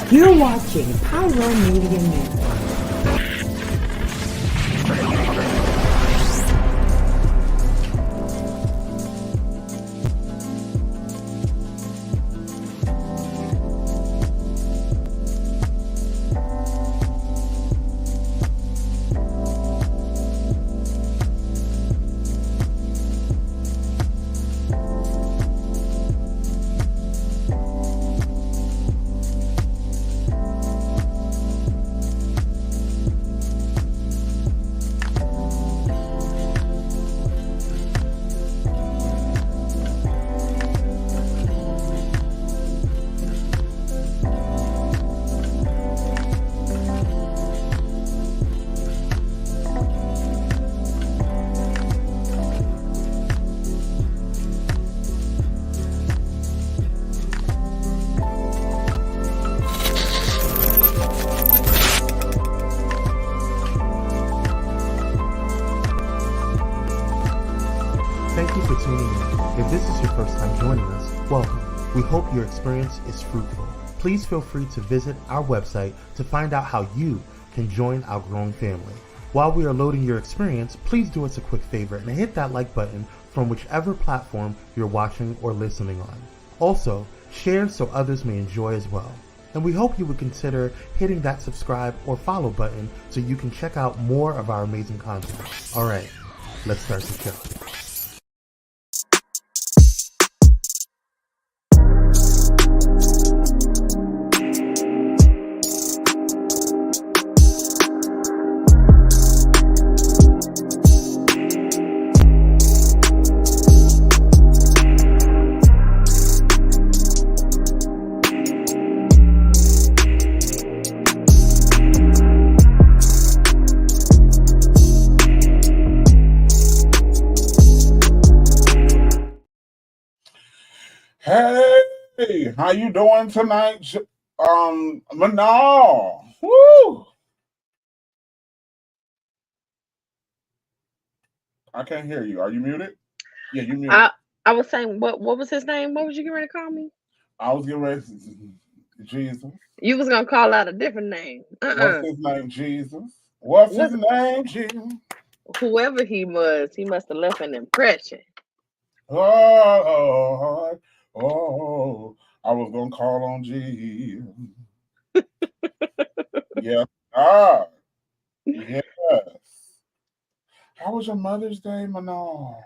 You're watching Pyro Media Network. Thank you for tuning in. If this is your first time joining us, welcome. We hope your experience is fruitful. Please feel free to visit our website to find out how you can join our growing family. While we are loading your experience, please do us a quick favor and hit that like button from whichever platform you're watching or listening on. Also, share so others may enjoy as well. And we hope you would consider hitting that subscribe or follow button so you can check out more of our amazing content. All right, let's start the show. Hey, how you doing tonight? Manal. Woo! I can't hear you. Are you muted? Yeah, you muted. I was saying, what was his name? What was you getting ready to call me? I was getting ready to Jesus. You was gonna call out a different name. What's his name? Jesus. What's his name? Jesus. Whoever he must have left an impression. Oh, I was gonna call on Jesus. Yeah. Yes. How was your Mother's Day, Manal?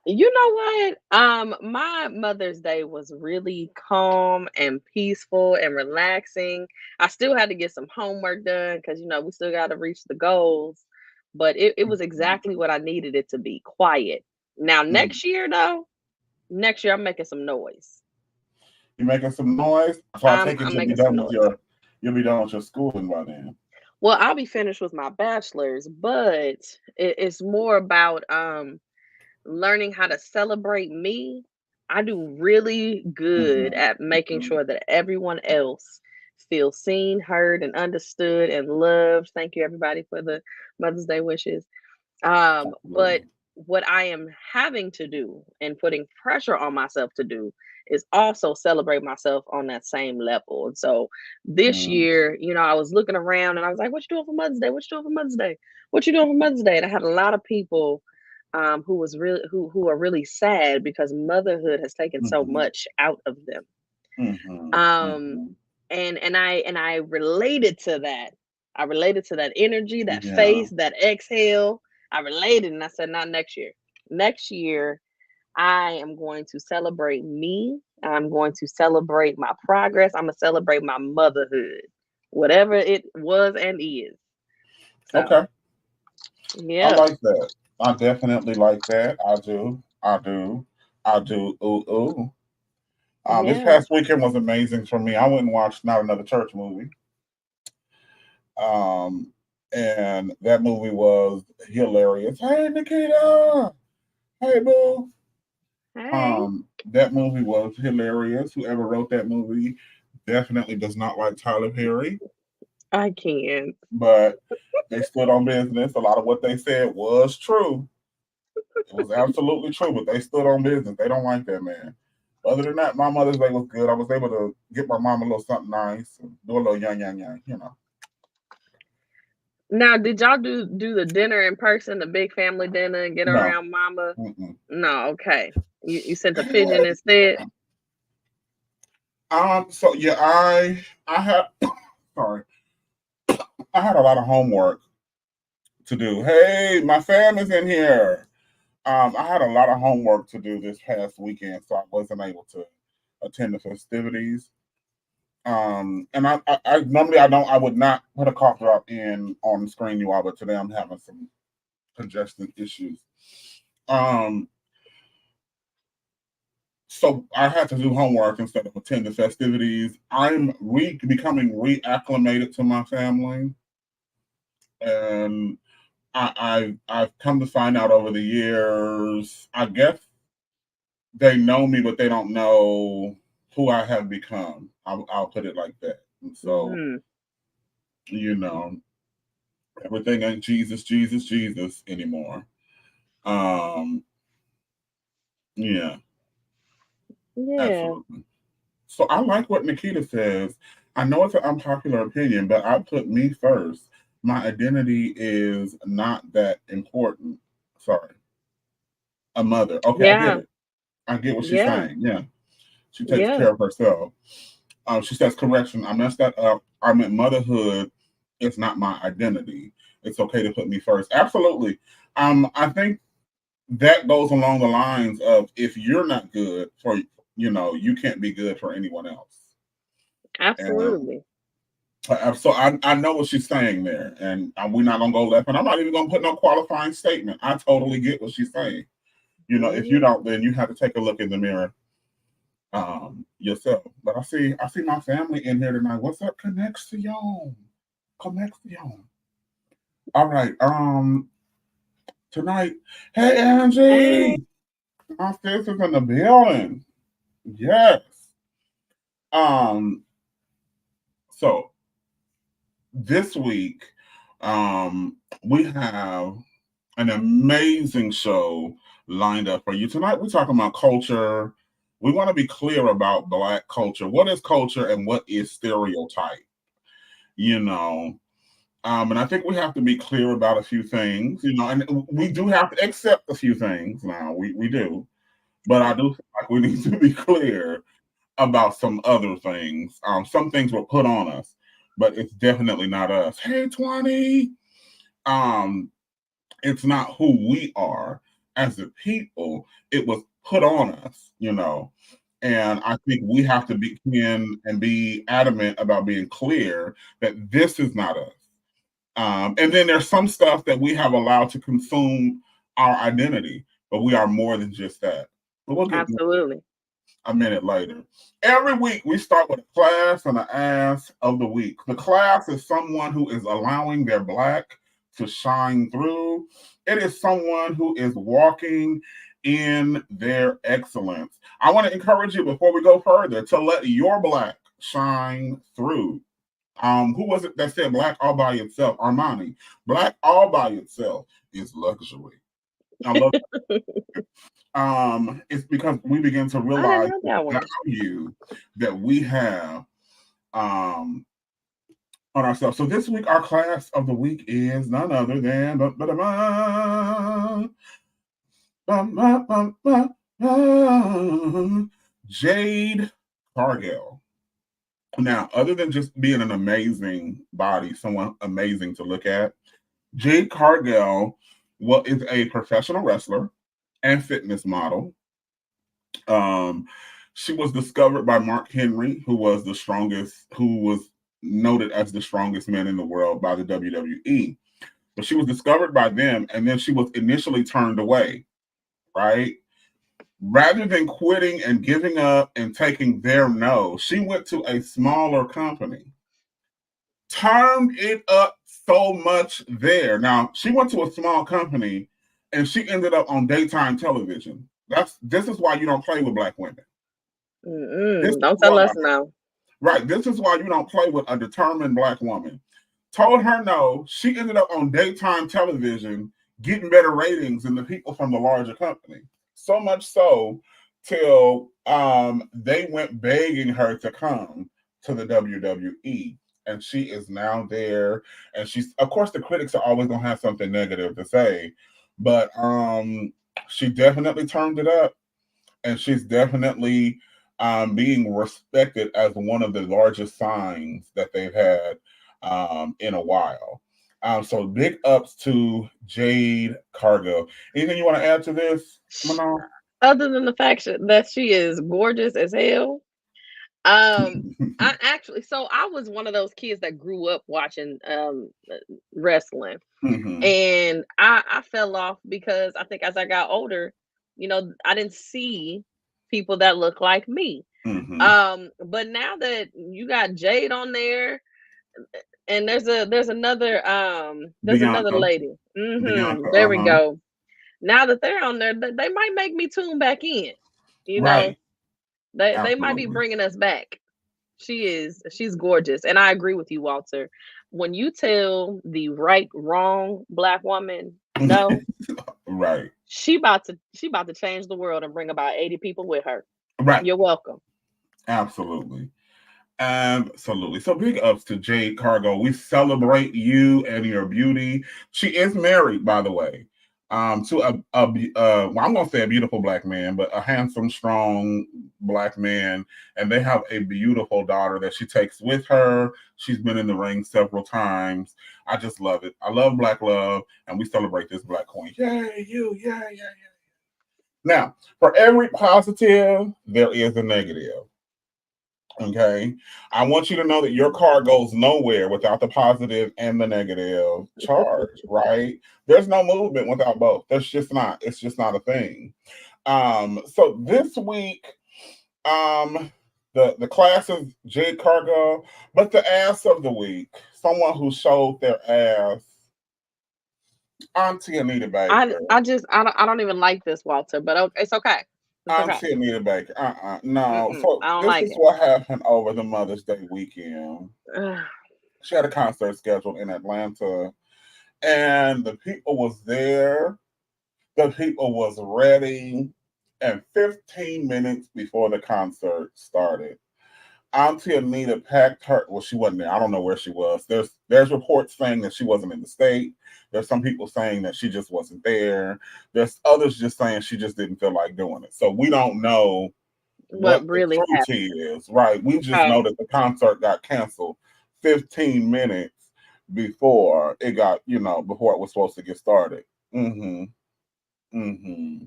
You know what? My Mother's Day was really calm and peaceful and relaxing. I still had to get some homework done because we still got to reach the goals. But it was exactly what I needed it to be, quiet. Now next year though, I'm making some noise. You making some noise? So I think you'll be done with your schooling by then. Well, I'll be finished with my bachelor's, but it's more about learning how to celebrate me. I do really good at making sure that everyone else feels seen, heard, and understood and loved. Thank you, everybody, for the Mother's Day wishes. But what I am having to do and putting pressure on myself to do is also celebrate myself on that same level. And so this year, I was looking around and I was like, what you doing for Mother's Day? What you doing for Mother's Day? What you doing for Mother's Day? And I had a lot of people who are really sad because motherhood has taken so much out of them. And I related to that. I related to that energy, that face, that exhale. I related and I said, not next year. Next year, I am going to celebrate me. I'm going to celebrate my progress. I'm going to celebrate my motherhood, whatever it was and is. So, okay. Yeah. I like that. I definitely like that. I do. Ooh. This past weekend was amazing for me. I went and watched Not Another Church movie. And that movie was hilarious. Hey, Nikita. Hey, boo. Hey. That movie was hilarious. Whoever wrote that movie definitely does not like Tyler Perry. I can't. But they stood on business. A lot of what they said was true. It was absolutely true, but they stood on business. They don't like that man. Other than that, my Mother's Day was good. I was able to get my mom a little something nice, and do a little yang, you know. Now, did y'all do the dinner in person, the big family dinner, and get No. around mama? Mm-mm. No, okay. You sent a pigeon instead? So yeah, I had sorry. I had a lot of homework to do. Hey, my fam is in here. I had a lot of homework to do this past weekend, so I wasn't able to attend the festivities. And I normally I would not put a cough drop in on the screen, you all, but today I'm having some congestion issues. So I had to do homework instead of attend the festivities. I'm becoming reacclimated to my family, and I've come to find out over the years, I guess they know me, but they don't know who I have become. I'll put it like that. And so, you know, everything ain't Jesus, Jesus, Jesus anymore. Yeah, Yeah. absolutely. So I like what Nikita says. I know it's an unpopular opinion, but I put me first. My identity is not that important. Sorry. A mother. Okay, I get Yeah. it. I get what she's Yeah. saying. Yeah. She takes Yeah. care of herself. She says, correction, I messed that up. I meant motherhood is not my identity. It's okay to put me first. Absolutely. I think that goes along the lines of if you're not good for, you can't be good for anyone else. Absolutely. So I know what she's saying there, and we're not gonna go left, and I'm not even gonna put no qualifying statement. I totally get what she's saying. If you don't, then you have to take a look in the mirror yourself. But I see my family in here tonight. What's up, Connexion? All right. Tonight, hey Angie, Hey. my sis is in the building. Yes. So this week, we have an amazing show lined up for you. Tonight, we're talking about culture. We want to be clear about Black culture. What is culture and what is stereotype? And I think we have to be clear about a few things, and we do have to accept a few things now. We do. But I do feel like we need to be clear about some other things. Some things were put on us, but it's definitely not us. Hey, 20. It's not who we are as a people. It was put on us, And I think we have to begin and be adamant about being clear that this is not us. And then there's some stuff that we have allowed to consume our identity, but we are more than just that. But we'll get Absolutely. a minute later. Every week we start with a class and an ass of the week. The class is someone who is allowing their Black to shine through. It is someone who is walking in their excellence. I want to encourage you before we go further to let your Black shine through. Who was it that said Black all by itself? Armani. Black all by itself is luxury. I love it's because we begin to realize the value that we have on ourselves. So this week, our class of the week is none other than Jade Cargill. Now, other than just being an amazing body, someone amazing to look at, Jade Cargill is a professional wrestler and fitness model. She was discovered by Mark Henry, who was noted as the strongest man in the world by the WWE. But she was discovered by them, and then she was initially turned away, right? Rather than quitting and giving up and taking their no, she went to a smaller company, turned it up so much there. Now, she went to a small company, and she ended up on daytime television. This is why you don't play with Black women. Don't tell us now. Right. This is why you don't play with a determined Black woman. Told her no. She ended up on daytime television getting better ratings than the people from the larger company. So much so till they went begging her to come to the WWE. And she is now there. And she's, of course, the critics are always going to have something negative to say, but she definitely turned it up. And she's definitely being respected as one of the largest signs that they've had in a while. So big ups to Jade Cargill. Anything you want to add to this, Manon? Other than the fact that she is gorgeous as hell. I actually, so I was one of those kids that grew up watching wrestling, Mm-hmm. and I fell off because I think as I got older, I didn't see people that look like me. Mm-hmm. But now that you got Jade on there, and there's another Bianca. lady. Bianca, There we uh-huh. go. Now that they're on there, they might make me tune back in. You know, Right. they might be Absolutely. bringing us back. She's gorgeous, and I agree with you, Walter. When you tell the wrong black woman no, Right. she about to change the world and bring about 80 people with her. Right. You're welcome. Absolutely. Absolutely. So big ups to Jade Cargo. We celebrate you and your beauty. She is married, by the way, to well, I'm gonna say a beautiful black man, but a handsome, strong black man, and they have a beautiful daughter that she takes with her. She's been in the ring several times. I just love it. I love black love, and we celebrate this black queen. Yay, you, yeah. Now, for every positive, there is a negative. Okay. I want you to know that your car goes nowhere without the positive and the negative charge, right? There's no movement without both. That's just not, it's just not a thing. So this week, the class is Jade Cargo, but the ass of the week, someone who showed their ass, Auntie Anita I Baker. I just I don't even like this, Walter, but it's okay. It's okay. Auntie Anita Baker. No. So I don't this like is it. what happened over the Mother's Day weekend. Ugh. She had a concert scheduled in Atlanta, and the people was there. The people was ready, and 15 minutes before the concert started, Auntie Anita packed her. Well, she wasn't there. I don't know where she was. There's reports saying that she wasn't in the state. There's some people saying that she just wasn't there. There's others just saying she just didn't feel like doing it. So we don't know What what the really truth happened? is, right? We just know Okay. that the concert got canceled 15 minutes before it got, before it was supposed to get started. Mm-hmm. Mm-hmm.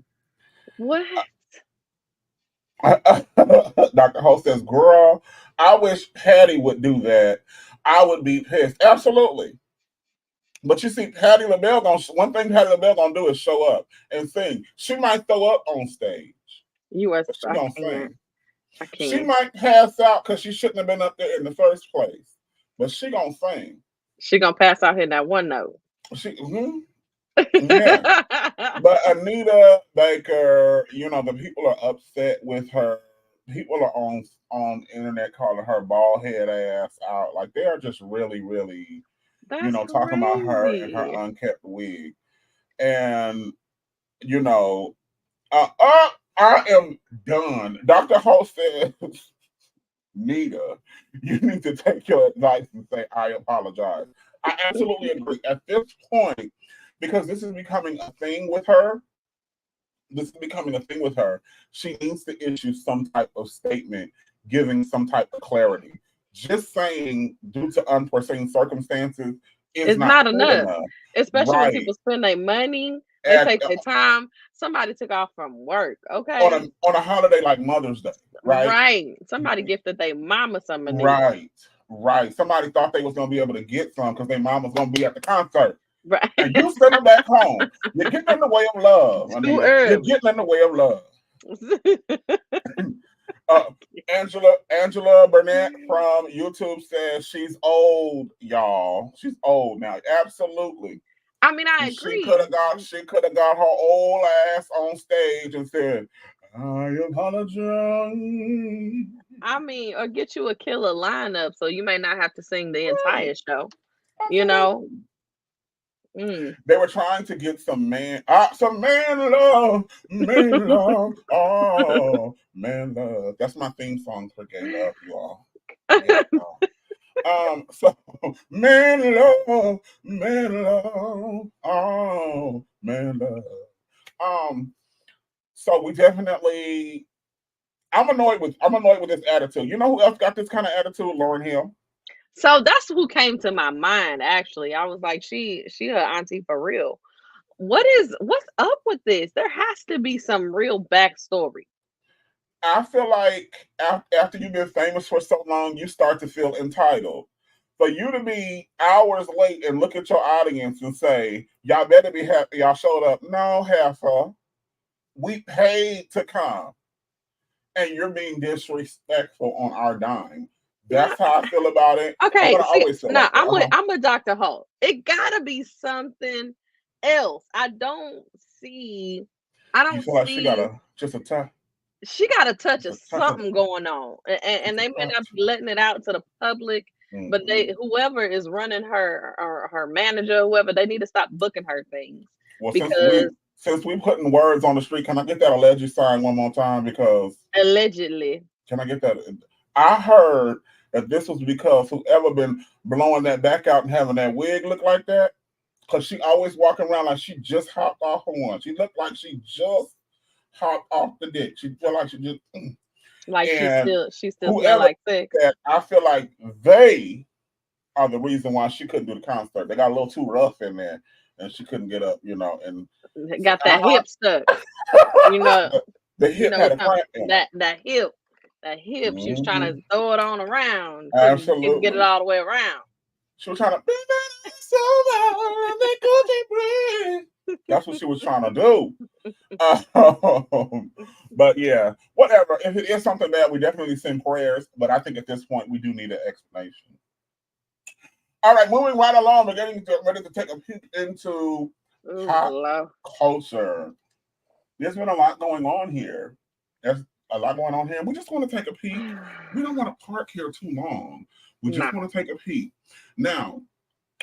What? Dr. Ho says, girl, I wish Patty would do that. I would be pissed. Absolutely. But you see, Patty LaBelle one thing Patty LaBelle gonna do is show up and sing. She might throw up on stage, but she I gonna can't. sing. I She can't. might pass out because she shouldn't have been up there in the first place, but she gonna sing. She gonna pass out here that one note. Yeah. But Anita Baker, the people are upset with her. People are on internet calling her bald head ass out. Like they are just really, really, That's talking about her and her crazy. unkept wig. And you know, I am done. Dr. Ho says, Nita, you need to take your advice and say, I apologize. I absolutely agree. At this point, because this is becoming a thing with her, she needs to issue some type of statement giving some type of clarity. Just saying due to unforeseen circumstances is It's not not good enough, enough. especially when Right. people spend their money, they At take their time. Somebody took off from work, on okay? a holiday like Mother's Day, right? Right. Somebody gifted their mama some Anita. Right. Right. Somebody thought they was gonna be able to get some because their mom was gonna be at the concert. Right. And you send them back home. You're getting in the way of love, Too Anita. You're early. getting in the way of love. Uh, Angela Burnett from YouTube says she's old, y'all. She's old now. Absolutely. I mean, I And agree. she could have got her old ass on stage and said, I apologize. I mean, or get you a killer lineup so you may not have to sing the entire show, you Absolutely. know? They were trying to get some man love, oh, man love. That's my theme song for gay love, you all. Man love. So man love, oh, man love. So we definitely. I'm annoyed with this attitude. You know who else got this kind of attitude? Lauryn Hill. So that's who came to my mind. Actually, I was like, she her auntie for real. What's up with this? There has to be some real backstory. I feel like after you've been famous for so long, you start to feel entitled. For you to be hours late and look at your audience and say, y'all better be happy y'all showed up. No, heifer. We paid to come. And you're being disrespectful on our dime. That's how I feel about it. Okay, I'm a Dr. Holt. It gotta be something else. I don't see. You feel like she got just a touch. She got a touch of something going on, and they may not be letting it out to the public. Mm-hmm. But whoever is running her or her manager, whoever, they need to stop booking her things. Well, since we putting words on the street, can I get that alleged sign one more time? Because allegedly, can I get that? I heard that this was because whoever been blowing that back out and having that wig look like that, because she always walking around like she just hopped off of one. She looked like she just hopped off the dick. She felt like she just like she still smell like sex. I feel like they are the reason why she couldn't do the concert. They got a little too rough in there, and she couldn't get up. And got that hip stuck. The hip had a cramp in that hip. Mm-hmm. She was trying to throw it on around. Absolutely, get it all the way around. She was trying to that's what she was trying to do. But yeah, whatever. If it is something bad, we definitely send prayers. But I think at this point, we do need an explanation. All right, moving right along, we're getting ready to take a peek into pop culture. There's been a lot going on here. There's a lot going on here. We just want to take a peek. We don't want to park here too long. We just want to take a peek. Now,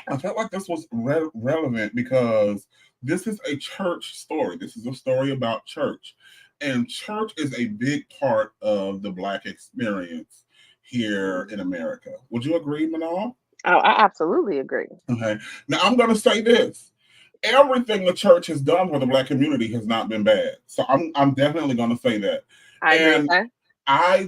I felt like this was relevant because this is a church story. This is a story about church. And church is a big part of the Black experience here in America. Would you agree, Manal? Oh, I absolutely agree. Okay. Now, I'm going to say this. Everything the church has done for the Black community has not been bad. So I'm definitely going to say that. I agree. I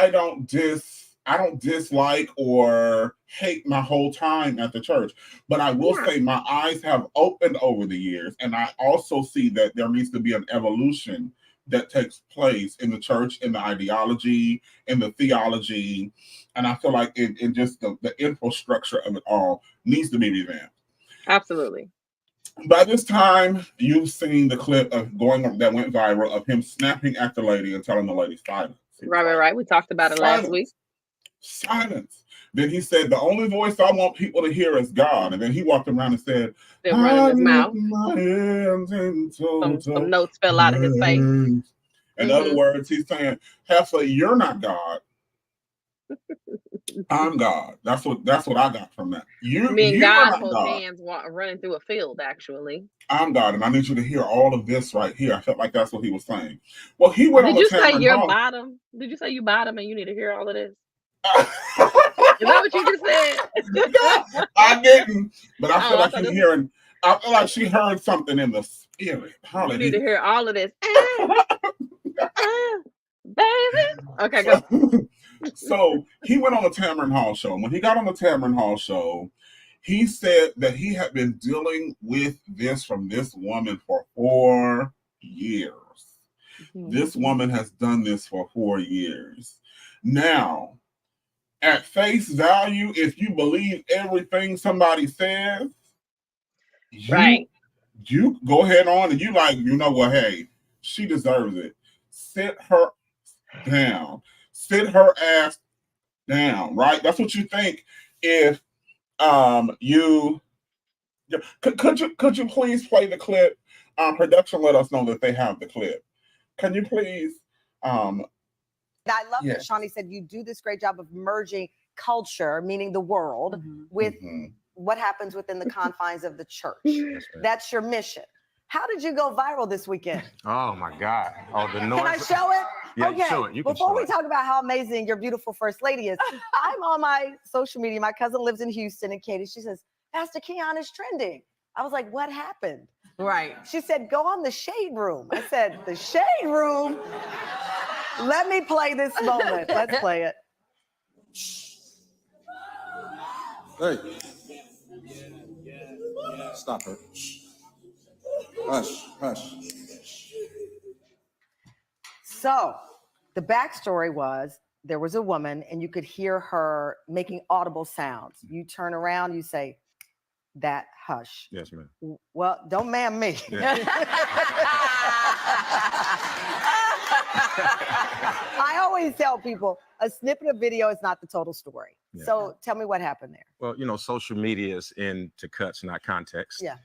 don't dislike or hate my whole time at the church, but I will say my eyes have opened over the years, and I also see that there needs to be an evolution that takes place in the church, in the ideology, in the theology, and I feel like in just the infrastructure of it all needs to be revamped. Absolutely. By this time, you've seen the clip that went viral of him snapping at the lady and telling the lady silence. Right. We talked about it last week. Silence. Then he said, the only voice I want people to hear is God. And then he walked around and said, running his mouth. Some notes fell out of his face. In other words, he's saying, Heifer, you're not God. I'm God. That's what I got from that. You God holds hands running through a field, actually. I'm God, and I need you to hear all of this right here. I felt like that's what he was saying. Well, he went on the Tamron Hall. Did you say you're bottom? Did you say you bottom and you need to hear all of this? Is that what you just said? I didn't, but I feel like she's hearing. I feel like she heard something in the spirit. You need to hear all of this, baby. Okay, go. So he went on the Tamron Hall show. When he got on the Tamron Hall show, he said that he had been dealing with this from this woman for 4 years. Mm-hmm. This woman has done this for 4 years. Now, at face value, if you believe everything somebody says, you go ahead on and you like, you know what, hey, she deserves it. Sit her down. Sit her ass down, right? That's what you think. If you could you please play the clip? Production let us know that they have the clip. Can you please? I love that Shawnee said you do this great job of merging culture, meaning the world, with what happens within the confines of the church. That's your mission. How did you go viral this weekend? Oh my God. Oh, the noise. Can I show it? Yeah, okay. show it. You can Before show we it. talk about how amazing your beautiful first lady is, I'm on my social media. My cousin lives in Houston, and Katie, she says, Pastor Keon is trending. I was like, what happened? Right. She said, go on the shade room. I said, the shade room? Let me play this moment. Let's play it. Hey. Stop her. Hush, hush. So the backstory was there was a woman and you could hear her making audible sounds. You turn around, you say, that hush. Yes, ma'am. Well, don't ma'am me. Yeah. I always tell people a snippet of video is not the total story. Yeah. So tell me what happened there. Well, you know, social media is into cuts, not context. Yeah.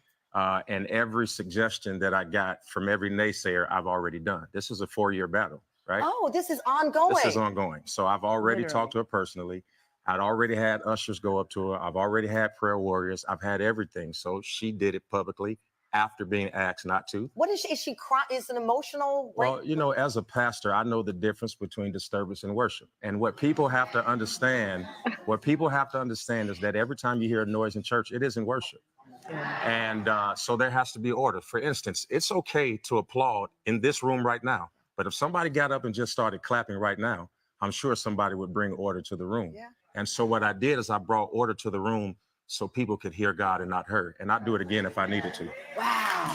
And every suggestion that I got from every naysayer, I've already done. This is a 4-year battle, right? Oh, this is ongoing. This is ongoing. So I've already Literally. talked to her personally. I'd already had ushers go up to her. I've already had prayer warriors. I've had everything. So she did it publicly after being asked not to. What is she? Is she crying? Is an emotional? Well, you know, as a pastor, I know the difference between disturbance and worship. And what people have to understand, is that every time you hear a noise in church, it isn't worship. And so there has to be order. For instance, it's okay to applaud in this room right now. But if somebody got up and just started clapping right now, I'm sure somebody would bring order to the room. Yeah. And so what I did is I brought order to the room so people could hear God and not her. And I'd do it again if I needed to. Wow.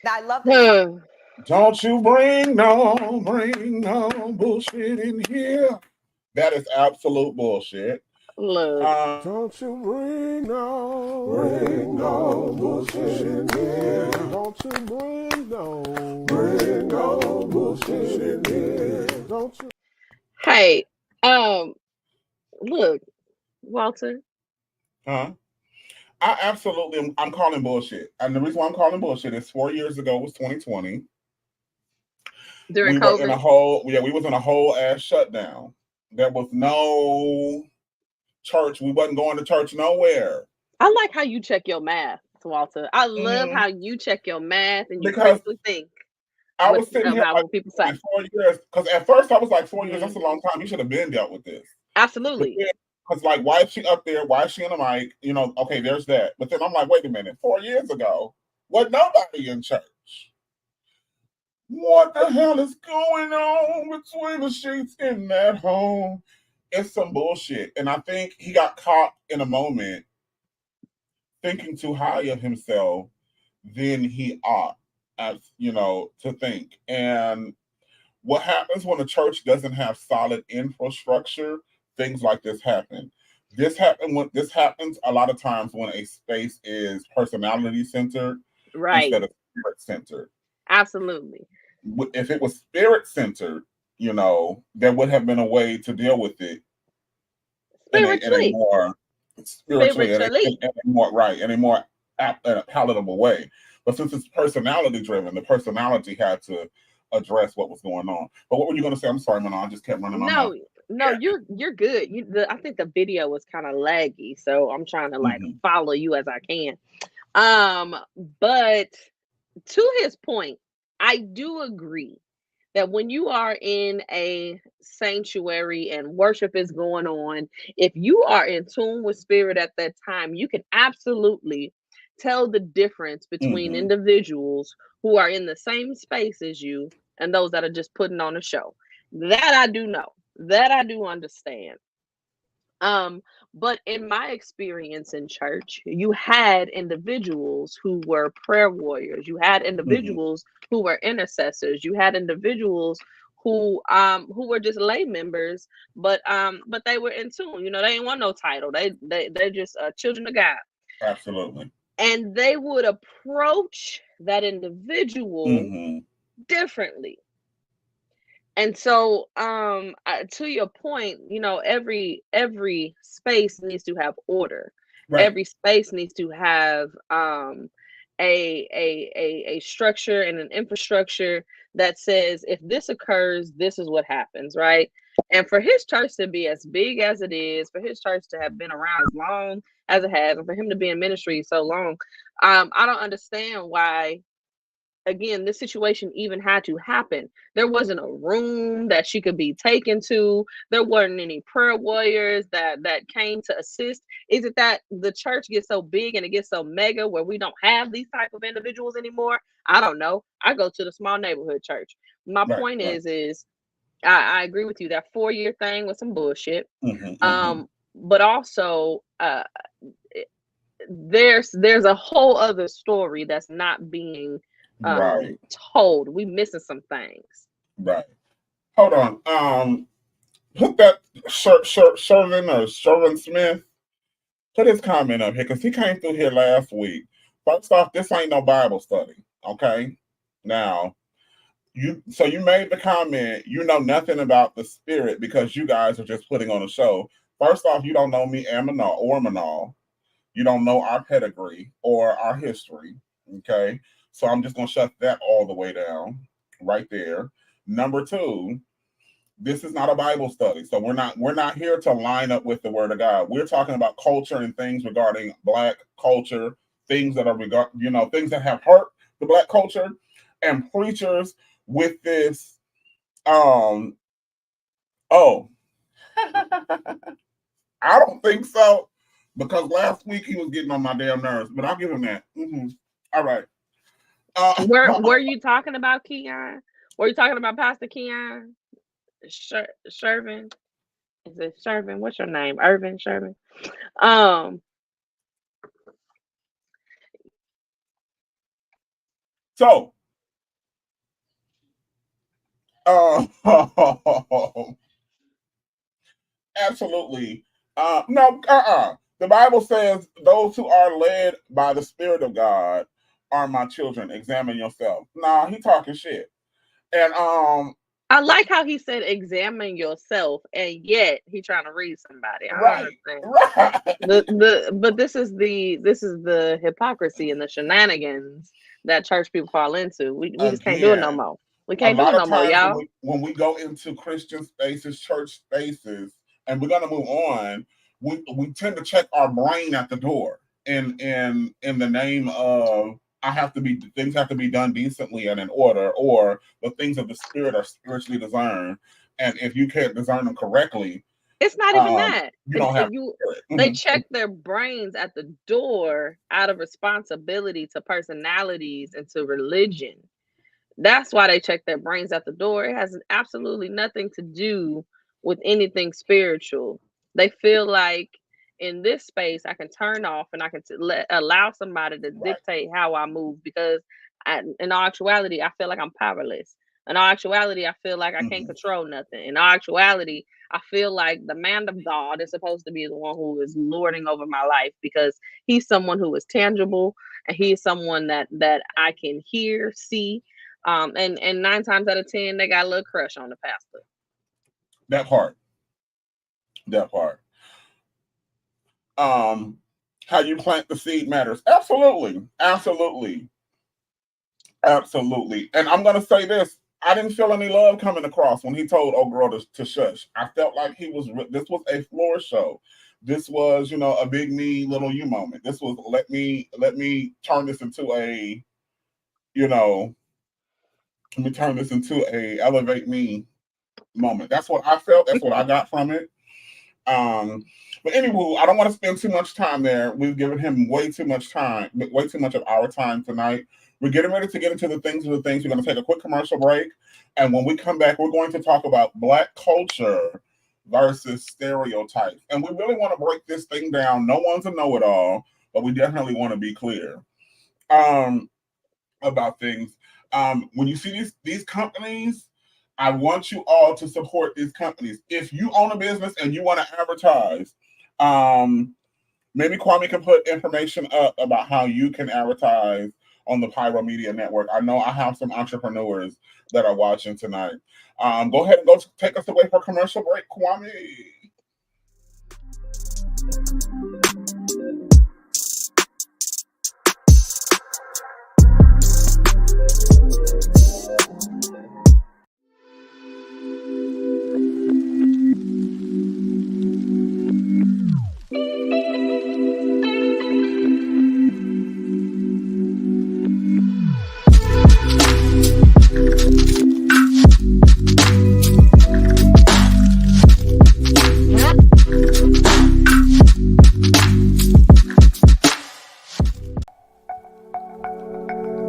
I love that. Don't you bring no bullshit in here. That is absolute bullshit. Look. Don't you bring no bullshit in here. Don't you bring no bullshit in here. Don't you? Hey, look, Walter. I absolutely, I'm calling bullshit. And the reason why I'm calling bullshit is 4 years ago was 2020. During we COVID. were in we was in a whole ass shutdown. There was no church. We wasn't going to church nowhere. I like how you check your math, Walter. I love how you check your math and you Because critically think. I was sitting here what people say. 4 years, because at first I was like, 4 years, that's a long time. You should have been dealt with this. Absolutely. Because like, why is she up there? Why is she in the mic? You know, okay, there's that. But then I'm like, wait a minute, 4 years ago, was nobody in church. What the hell is going on between the sheets in that home? It's some bullshit. And I think he got caught in a moment thinking too high of himself than he ought, as you know, to think. And what happens when a church doesn't have solid infrastructure, things like this happen. This happens a lot of times when a space is personality centered instead of spirit centered. Absolutely. If it was spirit centered, you know, there would have been a way to deal with it in a more spiritually, in a more palatable way. But since it's personality driven, the personality had to address what was going on. But what were you going to say? I'm sorry, Manon. I just kept running on. No, you're good. I think the video was kind of laggy, so I'm trying to follow you as I can. But to his point, I do agree that when you are in a sanctuary and worship is going on, if you are in tune with spirit at that time, you can absolutely tell the difference between individuals who are in the same space as you and those that are just putting on a show. That I do know. That I do understand. But in my experience in church, you had individuals who were prayer warriors. You had individuals who were intercessors. You had individuals who were just lay members, but they were in tune. You know, they didn't want no title. They're just children of God. Absolutely. And they would approach that individual differently. And so, to your point, you know, every space needs to have order. Right. Every space needs to have a structure and an infrastructure that says if this occurs, this is what happens, right? And for his church to be as big as it is, for his church to have been around as long as it has, and for him to be in ministry so long, I don't understand why, again, this situation even had to happen. There wasn't a room that she could be taken to. There weren't any prayer warriors that came to assist. Is it that the church gets so big and it gets so mega where we don't have these type of individuals anymore? I don't know. I go to the small neighborhood church. My Right, point right. is I agree with you. That 4-year thing was some bullshit. Mm-hmm. But also there's a whole other story that's not being Right, told. We missing some things. right. Hold on. Put that Shervin or Shervin Smith. Put his comment up here because he came through here last week. First off, this ain't no Bible study, okay? Now, you made the comment, you know nothing about the spirit because you guys are just putting on a show. First off, you don't know me and Manal. You don't know our pedigree or our history, okay? So I'm just gonna shut that all the way down right there. Number two, this is not a Bible study, so we're not here to line up with the Word of God. We're talking about culture and things regarding Black culture, things that are things that have hurt the Black culture, and preachers with this. Oh, I don't think so, because last week he was getting on my damn nerves, but I'll give him that. All right. Were you talking about Keon? Were you talking about Pastor Keon? Shervin? Is it Shervin? What's your name? Irvin Shervin? So, absolutely. No, the Bible says those who are led by the Spirit of God are my children. Examine yourself. Nah, he talking shit. And I like how he said examine yourself, and yet he trying to read somebody. I right, understand. But this is the hypocrisy and the shenanigans that church people fall into. We just can't do it no more. We can't do it no more, y'all. When we go into Christian spaces, church spaces, and we're gonna move on, we tend to check our brain at the door in the name of things have to be done decently and in order, or the things of the spirit are spiritually discerned. And if you can't discern them correctly, it's not even that. You don't have they check their brains at the door out of responsibility to personalities and to religion. That's why they check their brains at the door. It has absolutely nothing to do with anything spiritual. They feel like in this space, I can turn off and I can allow somebody to dictate how I move, because in all actuality, I feel like I'm powerless. In all actuality, I feel like I can't control nothing. In all actuality, I feel like the man of God is supposed to be the one who is lording over my life, because he's someone who is tangible, and he is someone that I can hear, see. And 9 times out of 10, they got a little crush on the pastor. That part. How you plant the seed matters. Absolutely. And I'm gonna say this: I didn't feel any love coming across when he told old girl to shush. I felt like this was a floor show. This was, a big me, little you moment. This was let me turn this into a, let me turn this into a elevate me moment. That's what I felt. That's what I got from it. But anyway, I don't want to spend too much time there. We've given him way too much of our time tonight. We're getting ready to get into the things. We're going to take a quick commercial break. And when we come back, we're going to talk about Black culture versus stereotypes. And we really want to break this thing down. No one's a know-it-all, but we definitely want to be clear about things. When you see these companies, I want you all to support these companies. If you own a business and you want to advertise, maybe Kwame can put information up about how you can advertise on the Pyro Media Network. I know I have some entrepreneurs that are watching tonight. Go ahead and take us away for a commercial break, Kwame.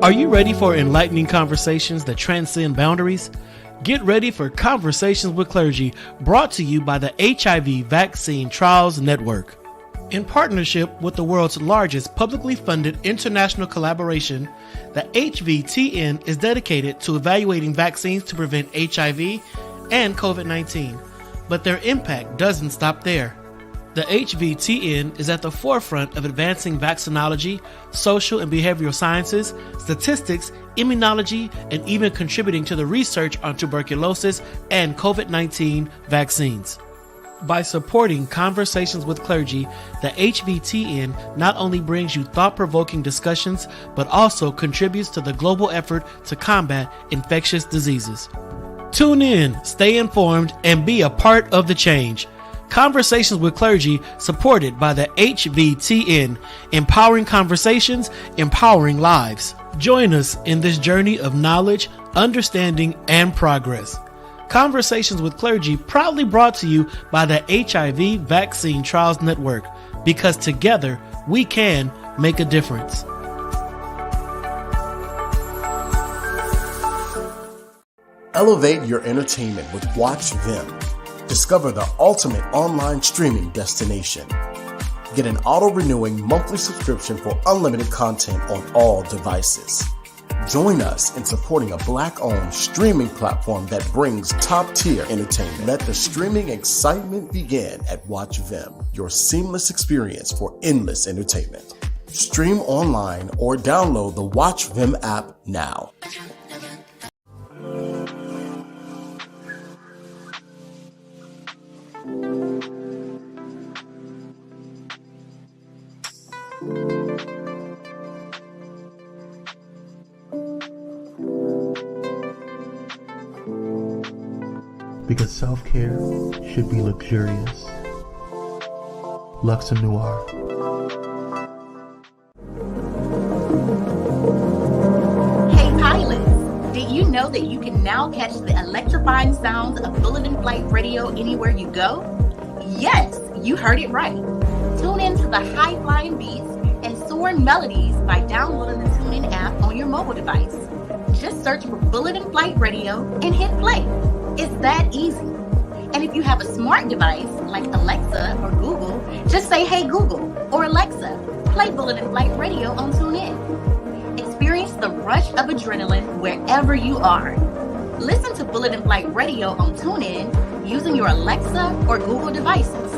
Are you ready for enlightening conversations that transcend boundaries? Get ready for Conversations with Clergy, brought to you by the HIV Vaccine Trials Network. In partnership with the world's largest publicly funded international collaboration, the HVTN is dedicated to evaluating vaccines to prevent HIV and COVID-19, but their impact doesn't stop there. The HVTN is at the forefront of advancing vaccinology, social and behavioral sciences, statistics, immunology, and even contributing to the research on tuberculosis and COVID-19 vaccines. By supporting Conversations with Clergy, the HVTN not only brings you thought-provoking discussions, but also contributes to the global effort to combat infectious diseases. Tune in, stay informed, and be a part of the change. Conversations with Clergy, supported by the HVTN, empowering conversations, empowering lives. Join us in this journey of knowledge, understanding, and progress. Conversations with Clergy, proudly brought to you by the HIV Vaccine Trials Network, because together we can make a difference. Elevate your entertainment with Watch Vim. Discover the ultimate online streaming destination. Get an auto-renewing monthly subscription for unlimited content on all devices. Join us in supporting a Black-owned streaming platform that brings top-tier entertainment. Let the streaming excitement begin at Watch Vim, your seamless experience for endless entertainment. Stream online or download the Watch Vim app now. Because self-care should be luxurious. Luxe Noir. Hey pilots, did you know that you can now catch the electrifying sounds of Bulletin Flight Radio anywhere you go? Yes, you heard it right. Tune in to the high-flying beats and soaring melodies by downloading the TuneIn app on your mobile device. Just search for Bulletin Flight Radio and hit play. It's that easy. And if you have a smart device like Alexa or Google, just say, "Hey Google," or "Alexa, play Bulletin Flight Radio on TuneIn." Experience the rush of adrenaline wherever you are. Listen to Bulletin Flight Radio on TuneIn using your Alexa or Google devices.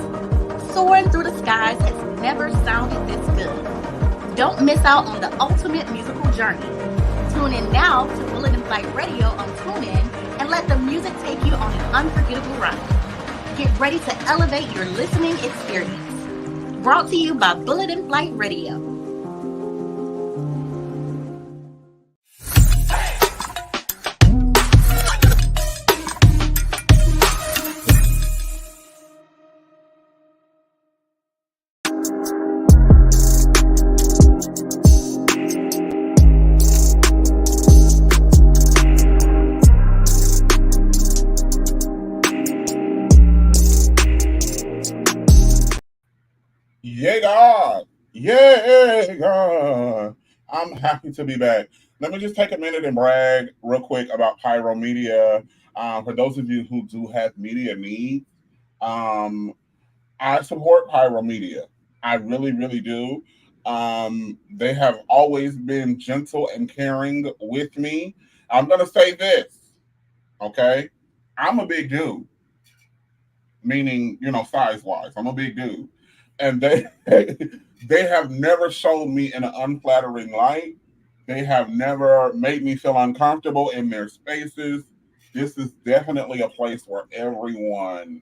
Soaring through the skies has never sounded this good. Don't miss out on the ultimate musical journey. Tune in now to Bulletin Flight Radio on TuneIn and let the music take you on an unforgettable ride. Get ready to elevate your listening experience. Brought to you by Bulletin Flight Radio. Yeah, God. I'm happy to be back. Let me just take a minute and brag real quick about Pyro Media. For those of you who do have media needs, I support Pyro Media. I really, really do. They have always been gentle and caring with me. I'm going to say this, okay? I'm a big dude, meaning, size-wise. I'm a big dude. And they have never shown me in an unflattering light. They have never made me feel uncomfortable in their spaces. This is definitely a place where everyone,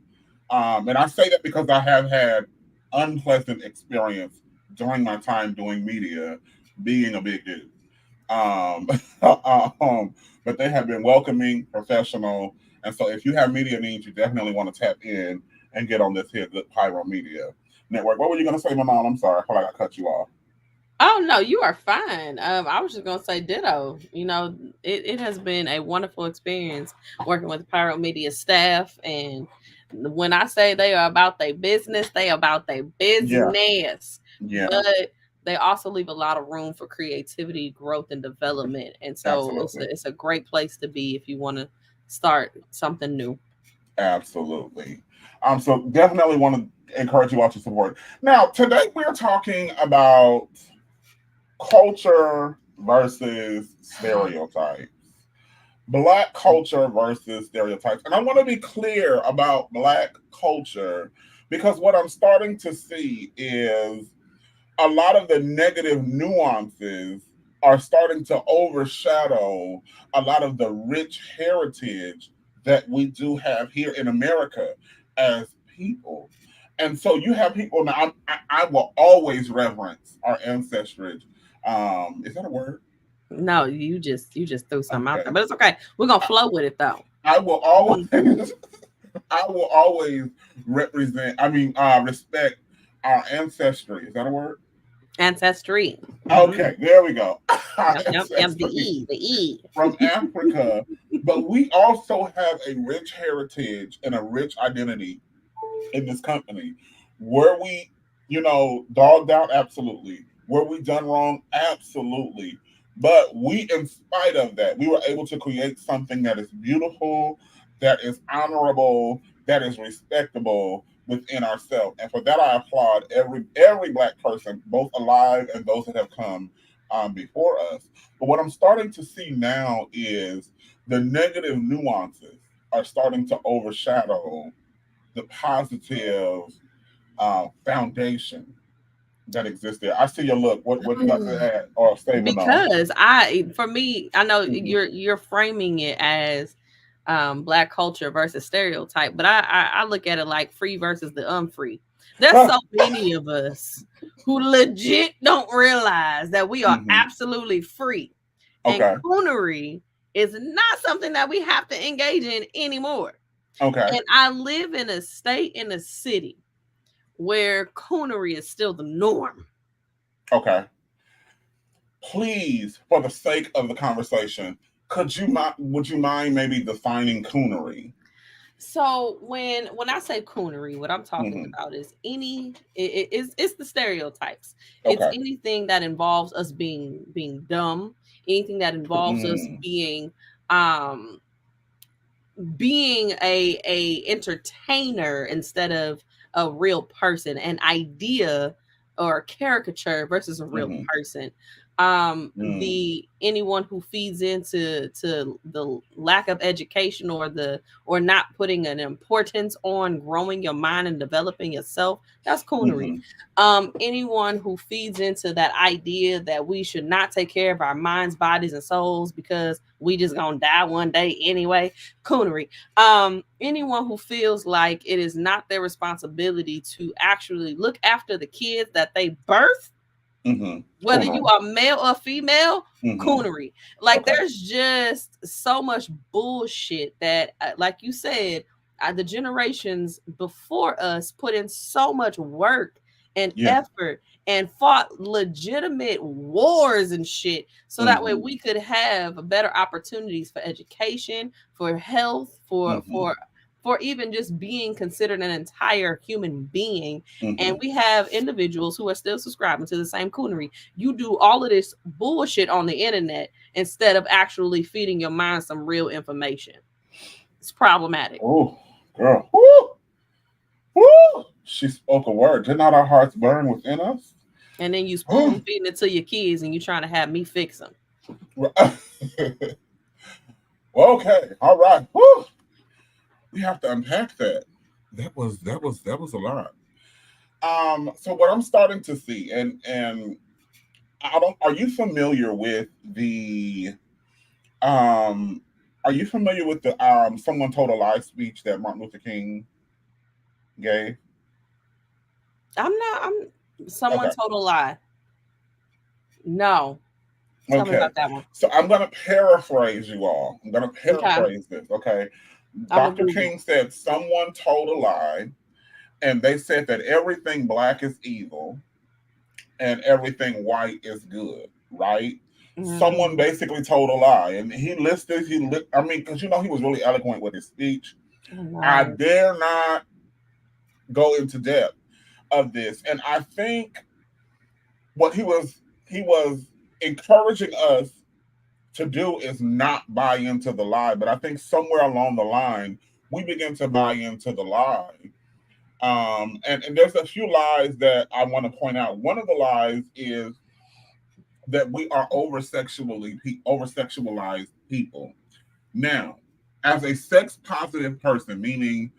and I say that because I have had unpleasant experience during my time doing media, being a big dude. But they have been welcoming, professional, and so if you have media needs, you definitely want to tap in and get on this here good Pyro Media Network. What were you going to say, Manon? I'm sorry. I feel like I cut you off. Oh, no, you are fine. I was just going to say ditto. It has been a wonderful experience working with the Pyro Media staff. And when I say they are about their business, they are about their business. Yeah. But they also leave a lot of room for creativity, growth, and development. And so it's a great place to be if you want to start something new. Absolutely. So definitely want to encourage you all to support. Now, today we're talking about culture versus stereotypes. Black culture versus stereotypes. And I want to be clear about Black culture because what I'm starting to see is a lot of the negative nuances are starting to overshadow a lot of the rich heritage that we do have here in America as people. And so you have people now. I will always reverence our ancestry. Is that a word? No, you just threw something out there, but it's okay. We're gonna flow with it though. I will always respect our ancestry. Is that a word? Ancestry. Okay, there we go. Yep, the E. From Africa, but we also have a rich heritage and a rich identity in this company. Were we, dogged out? Absolutely. Were we done wrong? Absolutely. But we, in spite of that, we were able to create something that is beautiful, that is honorable, that is respectable within ourselves. And for that, I applaud every Black person, both alive and those that have come before us. But what I'm starting to see now is the negative nuances are starting to overshadow the positive foundation that exists there. I see your look. What you got to add or say? Because for me, I know you're framing it as Black culture versus stereotype, but I look at it like free versus the unfree. There's so many of us who legit don't realize that we are absolutely free. And coonery is not something that we have to engage in anymore. Okay. And I live in a state, in a city where coonery is still the norm. Okay. Please, for the sake of the conversation, would you mind maybe defining coonery? So when I say coonery, what I'm talking about is it's the stereotypes. Okay. It's anything that involves us being dumb, anything that involves us being a entertainer instead of a real person, an idea or a caricature versus a real person. Anyone who feeds into the lack of education or not putting an importance on growing your mind and developing yourself, that's coonery. Anyone who feeds into that idea that we should not take care of our minds, bodies, and souls because we just gonna die one day anyway, coonery. Anyone who feels like it is not their responsibility to actually look after the kids that they birth, whether you are male or female, coonery. Like there's just so much bullshit that, like you said, the generations before us put in so much work and effort and fought legitimate wars and shit so that way we could have better opportunities for education, for health, for even just being considered an entire human being. And we have individuals who are still subscribing to the same coonery. You do all of this bullshit on the internet instead of actually feeding your mind some real information. It's problematic. Oh, girl. Woo! Woo! She spoke a word. Did not our hearts burn within us? And then you spoon feeding it to your kids and you're trying to have me fix them. Okay. All right. Woo! We have to unpack that. That was a lot. So what I'm starting to see, and are you familiar with the Someone Told a Lie speech that Martin Luther King gave? Someone Told a Lie. No. Tell me about that one. So I'm going to paraphrase you all. I'm going to paraphrase this, okay? Dr. King said someone told a lie, and they said that everything Black is evil and everything white is good, right? Someone basically told a lie, and he listed, because he was really eloquent with his speech. I dare not go into depth of this. And I think what he was encouraging us to do is not buy into the lie. But I think somewhere along the line, we begin to buy into the lie. And there's a few lies that I want to point out. One of the lies is that we are over sexualized people. Now, as a sex positive person, meaning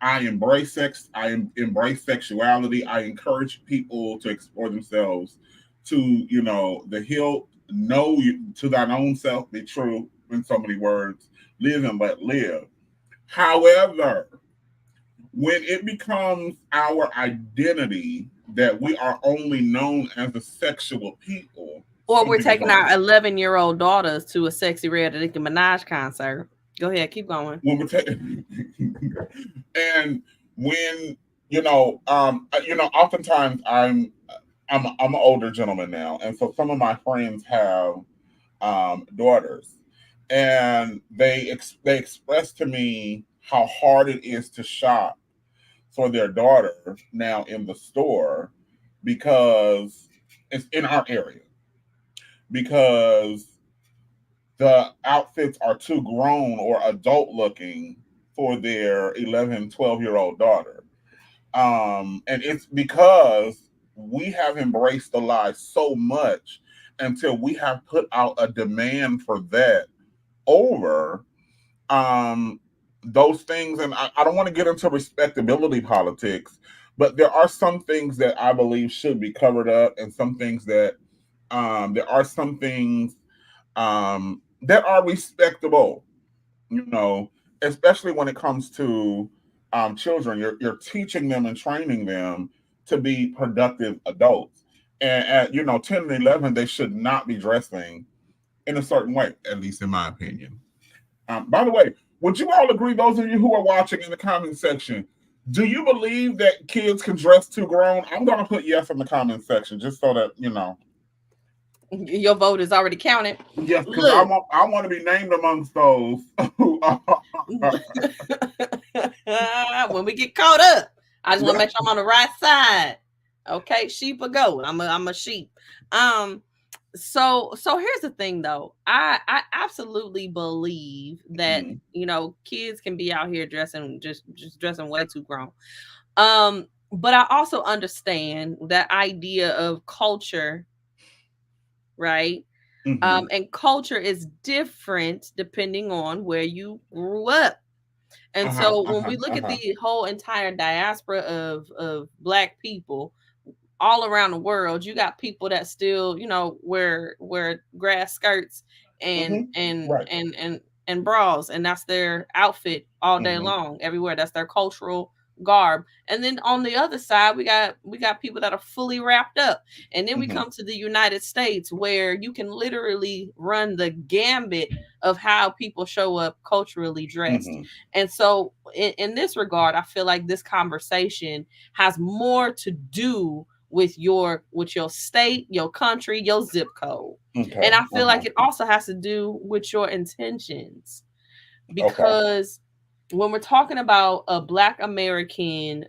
I embrace sex, embrace sexuality, I encourage people to explore themselves to, the hilt, know you, to thine own self, be true, in so many words, live and let live. However, when it becomes our identity that we are only known as a sexual people, or we're taking our 11-year-old daughters to a Sexy Red Nicki Minaj concert. Go ahead, keep going. When we're and when oftentimes I'm an older gentleman now, and so some of my friends have daughters, and they express to me how hard it is to shop for their daughter now in the store because it's in our area, because the outfits are too grown or adult looking for their 11, 12-year-old daughter. And it's because we have embraced the lie so much until we have put out a demand for that over those things. And I don't want to get into respectability politics, but there are some things that I believe should be covered up, and some things that there are some things that are respectable, especially when it comes to children. You're teaching them and training them to be productive adults. And at 10 and 11, they should not be dressing in a certain way, at least in my opinion. By the way, would you all agree, those of you who are watching in the comment section, do you believe that kids can dress too grown? I'm going to put yes in the comment section just so that, your vote is already counted. Yes, because I want to be named amongst those who are. When we get caught up, I just want to make sure I'm on the right side. Okay, sheep or goat. I'm a sheep. So here's the thing though. I absolutely believe that kids can be out here dressing just dressing way too grown. But I also understand that idea of culture, right? Mm-hmm. And culture is different depending on where you grew up. And so when we look at the whole entire diaspora of Black people all around the world, you got people that still, wear grass skirts and and bras, and that's their outfit all day long, everywhere. That's their cultural garb. And then on the other side, we got people that are fully wrapped up. And then we come to the United States, where you can literally run the gambit of how people show up culturally dressed. And so in this regard, I feel like this conversation has more to do with your state, your country, your zip code. And I feel like it also has to do with your intentions, because when we're talking about a Black American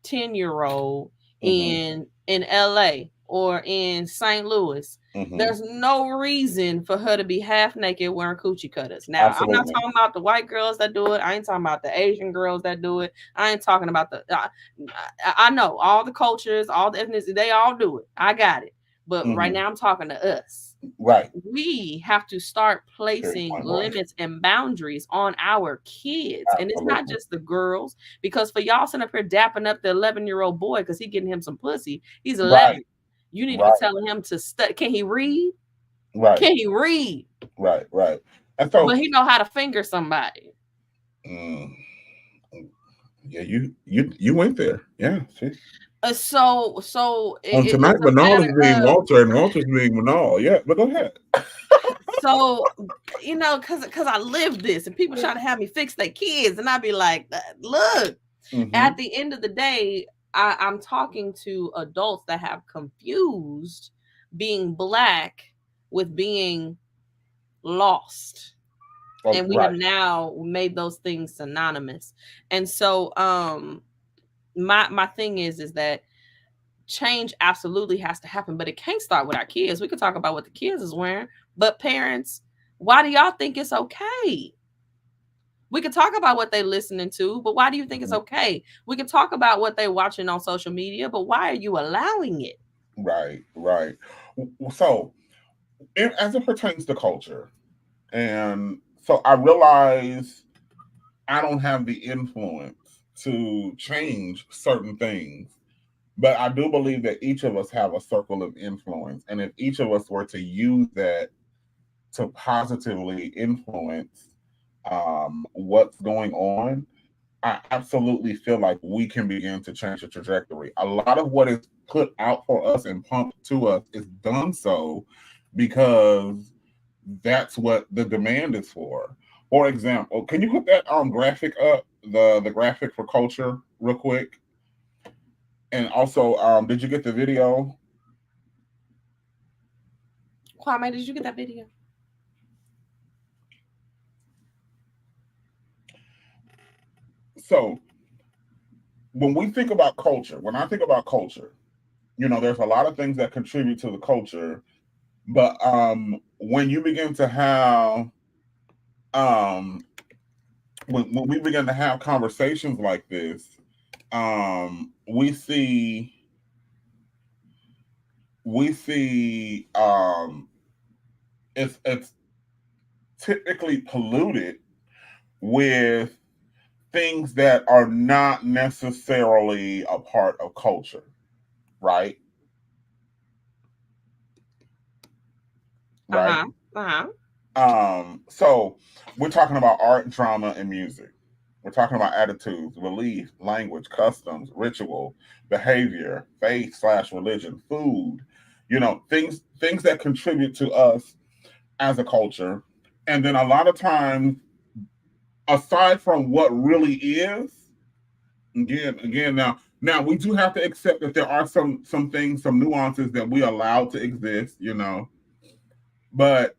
10-year-old in LA or in St. Louis, there's no reason for her to be half naked wearing coochie cutters. Now, absolutely. I'm not talking about the white girls that do it. I ain't talking about the Asian girls that do it. I ain't talking about I know all the cultures, all the ethnicity, they all do it. I got it. But right now I'm talking to us. Right. We have to start placing limits and boundaries on our kids. Absolutely. And it's not just the girls, because for y'all sitting up here dapping up the 11-year-old boy because he getting him some pussy, he's 11. Right. You need to be telling him to study. Can he read? Right. Can he read? Right. And so, but he know how to finger somebody. Yeah, you went there. Yeah. See? So tonight, Manal is being Walter, and Walter's being Manal. Yeah, but go ahead. So, because I live this, and people try to have me fix their kids, and I'd be like, look, at the end of the day, I'm talking to adults that have confused being Black with being lost. And we have now made those things synonymous. And so, my thing is that change absolutely has to happen, but it can't start with our kids. We could talk about what the kids is wearing, but parents, why do y'all think it's okay? We could talk about what they're listening to, but why do you think it's okay? We can talk about what they're watching on social media, but why are you allowing it? Right. So, as it pertains to culture, and so I realize I don't have the influence to change certain things, but I do believe that each of us have a circle of influence. And if each of us were to use that to positively influence what's going on, I absolutely feel like we can begin to change the trajectory. A lot of what is put out for us and pumped to us is done so because that's what the demand is for. For example, can you put that graphic up, the graphic for culture real quick? And also, did you get the video? Kwame, did you get that video? So when we think about culture, when I think about culture, there's a lot of things that contribute to the culture. But when you begin to have when we begin to have conversations like this, we see it's typically polluted with things that are not necessarily a part of culture, right? Right. So we're talking about art, drama, and music. We're talking about attitudes, belief, language, customs, ritual, behavior, faith/religion, food, things that contribute to us as a culture. And then a lot of times, aside from what really is, again, now we do have to accept that there are some things, some nuances that we allow to exist, but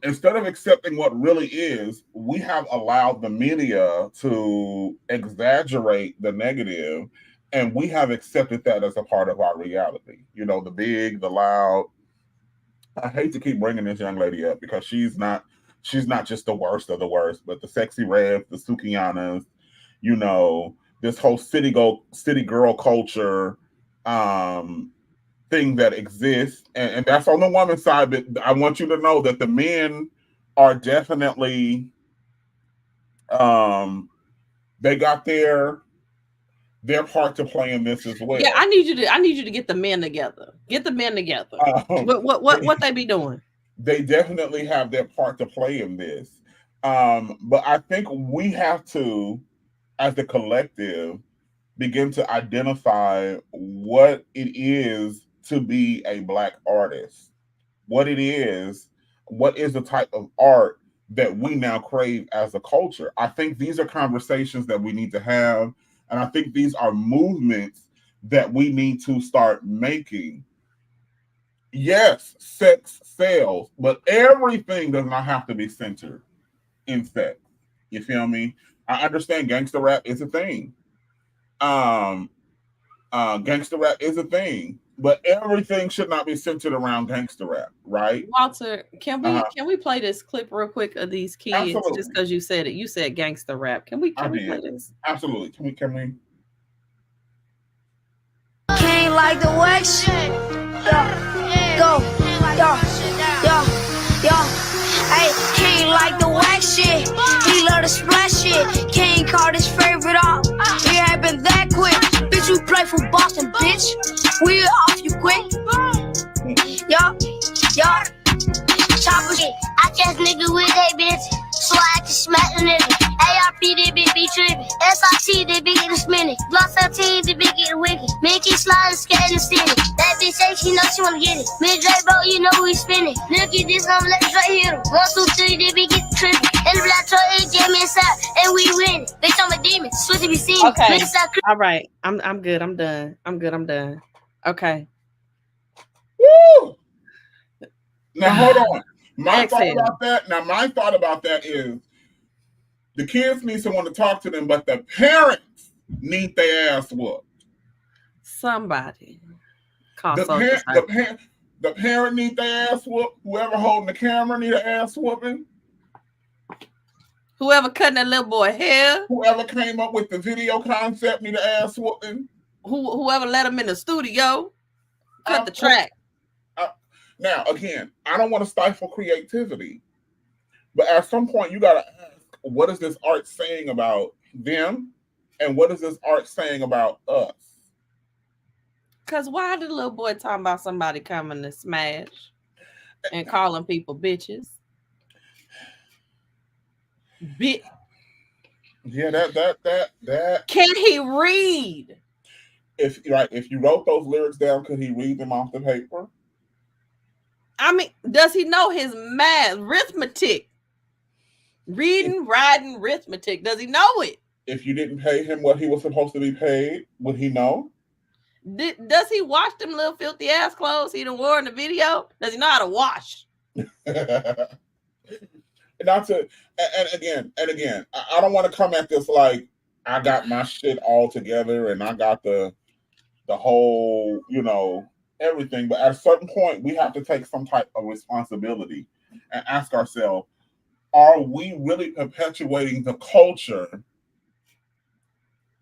instead of accepting what really is, we have allowed the media to exaggerate the negative, and we have accepted that as a part of our reality. The big, the loud. I hate to keep bringing this young lady up because she's not just the worst of the worst, but the sexy reds, the Sukianas, this whole city girl culture thing that exists, and that's on the woman's side. But I want you to know that the men are definitely they got their part to play in this as well. Yeah, I need you to get the men together. Get the men together. What they be doing? They definitely have their part to play in this. But I think we have to, as the collective, begin to identify what it is to be a Black artist, what is the type of art that we now crave as a culture. I think these are conversations that we need to have, and I think these are movements that we need to start making. Yes, sex sells, but everything does not have to be centered in sex. You feel me? I understand gangster rap is a thing. Gangster rap is a thing, but everything should not be centered around gangster rap, right? Walter, can we play this clip real quick of these kids? Absolutely. Just because you said it, you said gangster rap. Can we play this? Absolutely. Can we? Can't like the wax shit. Go, yo. Hey, can't like the wax shit. He love the splash shit. Can't call his favorite off. It happened that quick. Bitch, you play for Boston, bitch. We off you quick. Yo. Chopper shit. I just nigga with that bitch. So I can smack the nigga. ARP, that bitch be trippin'. SRT, that bitch get a spinning. Block 13, that bitch get a wicked. Mickey sliding, skating the city. That bitch say she know she wanna get it. Myzz boat, you know we spinning. Nookie, this I'm let straight hit him. 1, 2, 3, that bitch get trippin'. And the black truck, it jam inside, and we win it. Bitch, I'm a demon. Switch to be seen. Okay. All right. I'm good. I'm done. Okay. Woo! Now hold on. My thought about that is the kids need someone to talk to them, but the parents need their ass whooped. Somebody call The social service. the parent need their ass whoop. Whoever holding the camera need an ass whooping. Whoever cutting that little boy hair. Whoever came up with the video concept need an ass whooping. Whoever let him in the studio cut the track. Now, again, I don't want to stifle creativity, but at some point you got to ask, what is this art saying about them, and what is this art saying about us? Because why did the little boy talking about somebody coming to smash and calling people bitches? Yeah, that. Can he read? If you wrote those lyrics down, could he read them off the paper? I mean, does he know his math, arithmetic? Reading, writing, arithmetic. Does he know it? If you didn't pay him what he was supposed to be paid, would he know? Does he wash them little filthy ass clothes he done wore in the video? Does he know how to wash? Not to, and again, I don't want to come at this like I got my shit all together and I got the whole, everything. But at a certain point, we have to take some type of responsibility and ask ourselves, are we really perpetuating the culture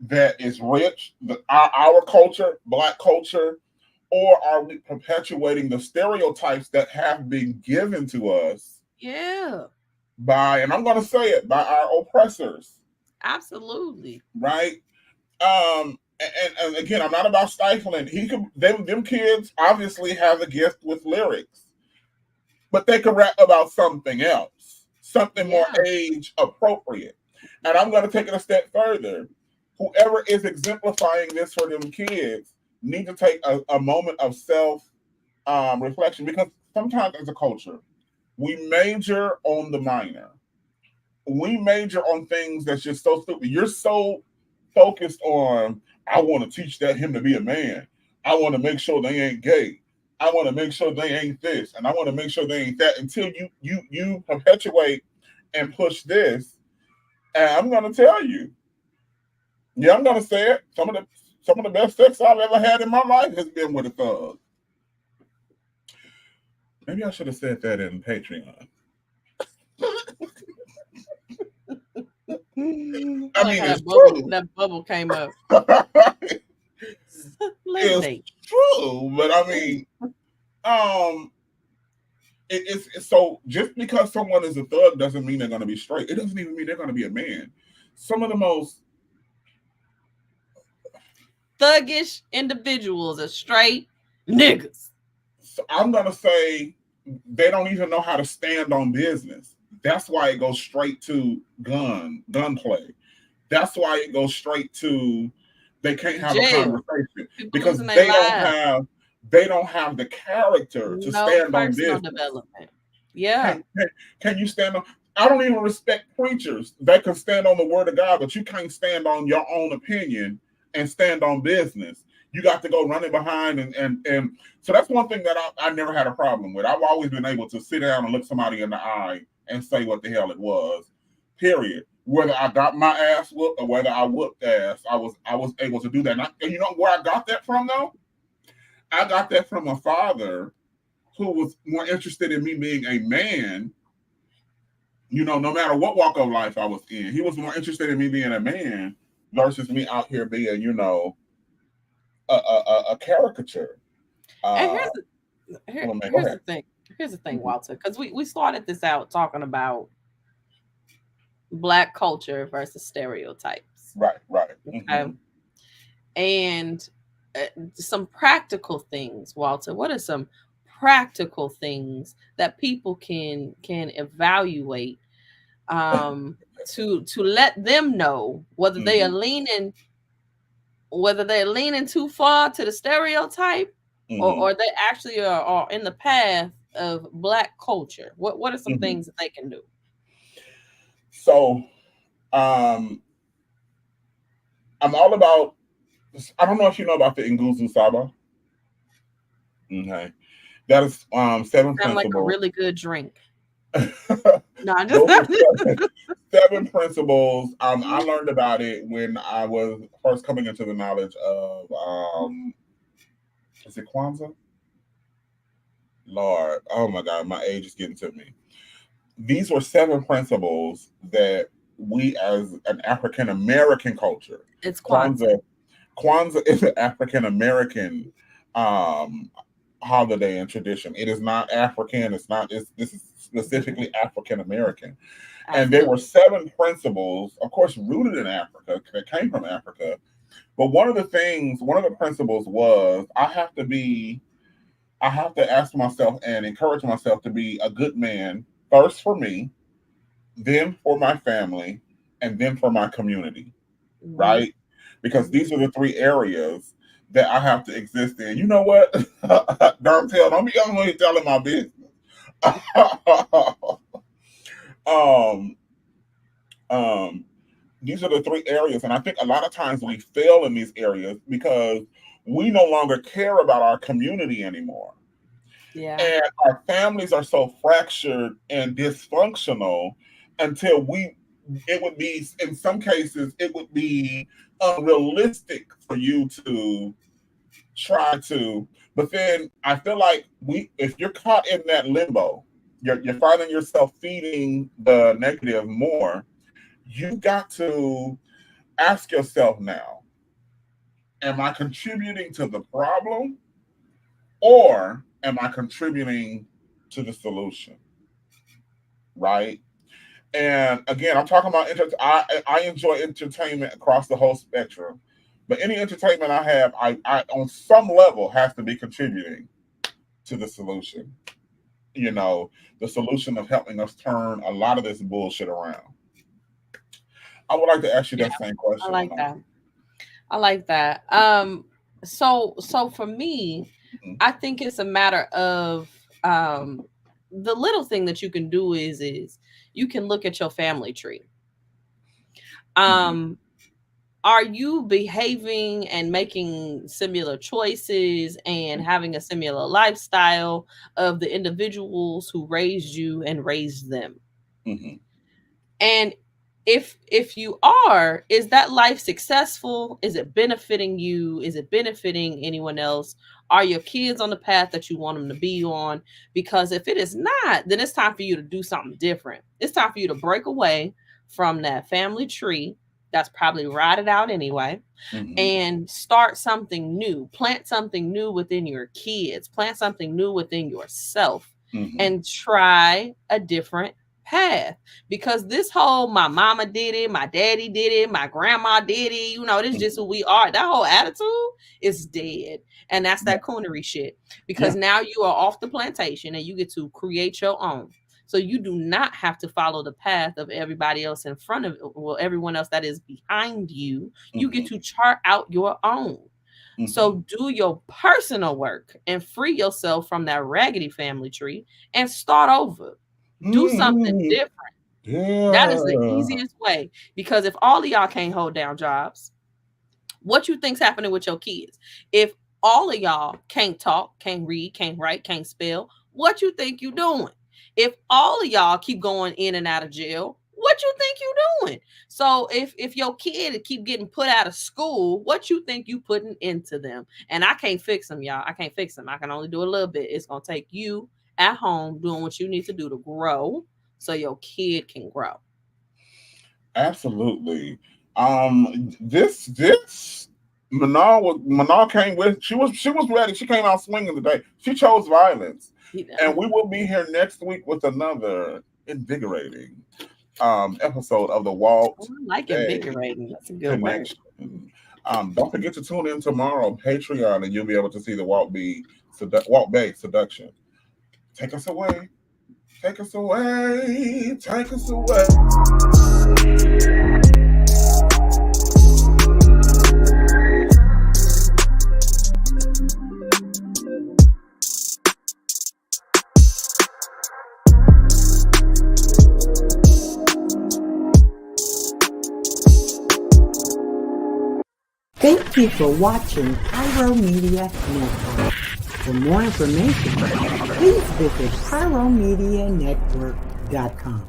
that is rich, our culture, Black culture, or are we perpetuating the stereotypes that have been given to us? Yeah. And I'm going to say it, by our oppressors. Absolutely. Right? And again, I'm not about stifling. Them kids obviously have a gift with lyrics, but they can rap about something else, something more age appropriate. And I'm going to take it a step further. Whoever is exemplifying this for them kids need to take a moment of self reflection, because sometimes as a culture, we major on the minor. We major on things that's just so stupid. You're so focused on, I want to teach him to be a man. I want to make sure they ain't gay. I want to make sure they ain't this, and I want to make sure they ain't that. Until you perpetuate and push this, and I'm going to tell you, I'm going to say it. Some of the best sex I've ever had in my life has been with a thug. Maybe I should have said that in Patreon. I mean, it's true. That bubble came up. It's true, but I mean, it's so just because someone is a thug doesn't mean they're going to be straight. It doesn't even mean they're going to be a man. Some of the most thuggish individuals are straight niggas. So I'm going to say they don't even know how to stand on business. That's why it goes straight to gunplay. That's why it goes straight to they can't have a conversation because they don't have the character to stand on business. Development. Yeah. Can you stand on? I don't even respect preachers that can stand on the word of God, but you can't stand on your own opinion and stand on business. You got to go running behind and so that's one thing that I never had a problem with. I've always been able to sit down and look somebody in the eye and say what the hell it was, period. Whether I got my ass whooped or whether I whooped ass, I was able to do that. And you know where I got that from, though? I got that from a father who was more interested in me being a man, no matter what walk of life I was in. He was more interested in me being a man versus me out here being, a caricature. And here's the thing. Here's the thing, Walter, because we started this out talking about Black culture versus stereotypes. Right. Okay. And some practical things, Walter. What are some practical things that people can evaluate to let them know whether they are leaning too far to the stereotype or they actually are in the path of Black culture? What are some things that they can do? So I'm all about, I don't know if you know about the Nguzu Saba. Okay. That is 7 principles. Like a really good drink. No, I'm just 7 principles. I learned about it when I was first coming into the knowledge of Is it Kwanzaa? Lord, oh my God, my age is getting to me. These were 7 principles that we as an African American culture. It's Kwanzaa. Kwanzaa is an African American holiday and tradition. It is not African. This is specifically African American. And there were 7 principles, of course, rooted in Africa, that came from Africa. But one of the principles was I have to ask myself and encourage myself to be a good man, first for me, then for my family, and then for my community, right? Because these are the 3 areas that I have to exist in. You know what? Don't be on here telling my business. These are the 3 areas, and I think a lot of times we fail in these areas because we no longer care about our community anymore. Yeah. And our families are so fractured and dysfunctional until it would be, in some cases, it would be unrealistic for you to try to, but then I feel like if you're caught in that limbo, you're finding yourself feeding the negative more, you've got to ask yourself now, am I contributing to the problem or am I contributing to the solution? Right? And again, I'm talking about I enjoy entertainment across the whole spectrum, but any entertainment I have, I on some level has to be contributing to the solution. You know, the solution of helping us turn a lot of this bullshit around. I would like to ask you that same question. I like that. So for me, I think it's a matter of the little thing that you can do is you can look at your family tree. Are you behaving and making similar choices and having a similar lifestyle of the individuals who raised you and raised them? And if you are, is that life successful? Is it benefiting you? Is it benefiting anyone else? Are your kids on the path that you want them to be on? Because if it is not, then it's time for you to do something different. It's time for you to break away from that family tree that's probably rotted out anyway, and start something new. Plant something new within your kids. Plant something new within yourself, and try a different path. Because this whole my mama did it, my daddy did it, my grandma did it, you know, this is just who we are. That whole attitude is dead. And that's that coonery shit. Because now you are off the plantation and you get to create your own. So you do not have to follow the path of everybody else in front of, well, everyone else that is behind you. You get to chart out your own. So do your personal work and free yourself from that raggedy family tree and start over. Do something different. That is the easiest way. Because if all of y'all can't hold down jobs, what you think's happening with your kids? If all of y'all can't talk, can't read, can't write, can't spell, what you think you doing? If all of y'all keep going in and out of jail, what you think you doing? So if your kid keep getting put out of school, what you think you putting into them? And I can't fix them, y'all. I can't fix them. I can only do a little bit. It's going to take you at home doing what you need to do to grow so your kid can grow. Absolutely. This Manal came with, she was ready. She came out swinging today. She chose violence. And we will be here next week with another invigorating episode of the Walt. I like invigorating. That's a good word. Don't forget to tune in tomorrow on Patreon, and you'll be able to see the Walt Bay seduction. Take us away. Take us away. Take us away. Thank you for watching Pyro Media Network. For more information, please visit pyromedianetwork.com.